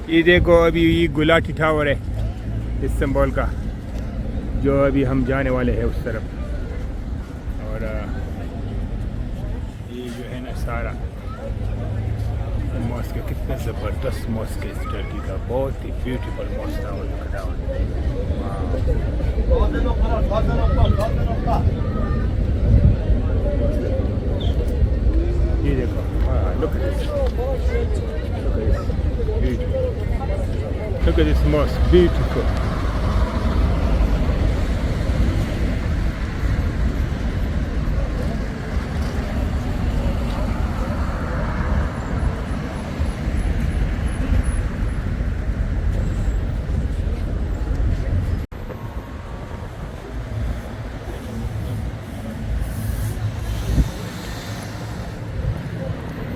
ये देखो अभी ये गुलाटी टावर है इस्तांबुल का, जो अभी हम जाने वाले हैं उस तरफ। और ये जो है ना सारा मॉस्क, कितना ज़बरदस्त मॉस्क है इस टर्की का, बहुत ही ब्यूटीफुल मॉस्क टावर। ये देखो, look at this mosque, beautiful.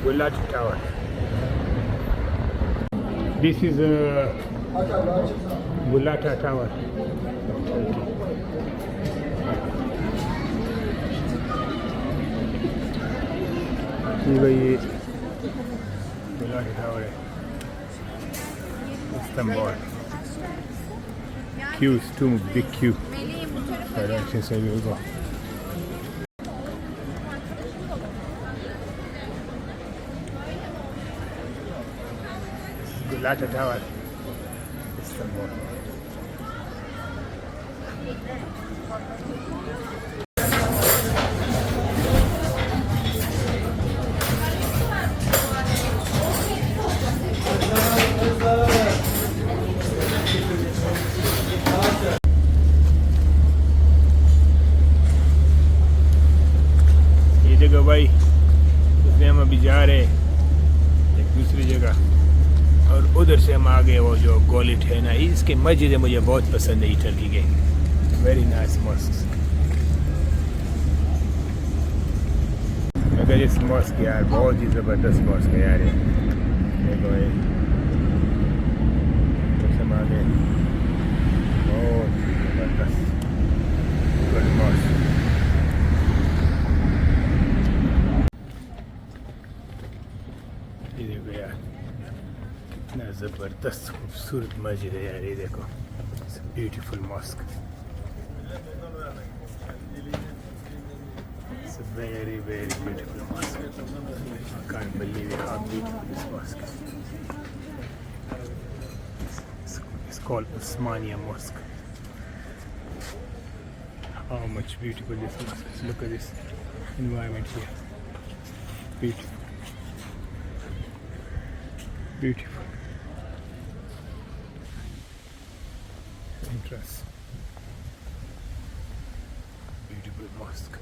Gulati Tower. This is Gulata Tower. ये गुलाटी टावर है Istanbul. Queues, too big queue. Direction से भी होगा। Gulata Tower, Istanbul. ये जगह भाई, इसमें हम अभी जा रहे हैं एक दूसरी जगह, और उधर से हम आ गए वो जो गोलिट है ना, इसके मस्जिद मुझे बहुत पसंद है टर्की के, वेरी नाइस मॉस्क। अगर इस मॉस्क यार बहुत ही ज़बरदस्त मॉस्क है यार, देखो ये हम आ गए, बहुत ही ज़बरदस्त गुड मॉस्क। ये देखो यार कितना ज़बरदस्त खूबसूरत मस्जिद है यार, ये देखो, beautiful mosque, very very beautiful mosque. I can't believe how beautiful this mosque is. It's called Osmania Mosque. How much beautiful this mosque is. Look at this environment here. Beautiful. Beautiful. Entrance. Beautiful mosque.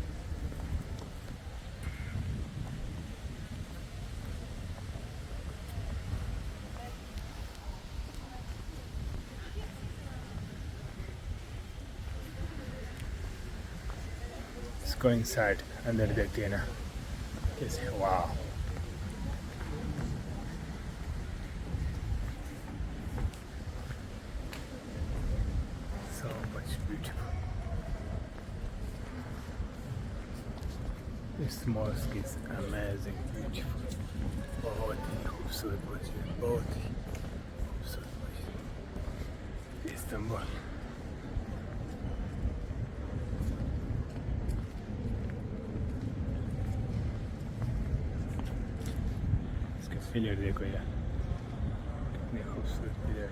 Let's go inside. अंदर देखते हैं ना कैसे, वाह। So much beautiful. This mosque is amazing, beautiful. बहुत ही खूबसूरत मस्जिद, बहुत ही खूबसूरत मस्जिद, इस्तांबुल। इसके पिलर देखो यार, कितने खूबसूरत पिलर।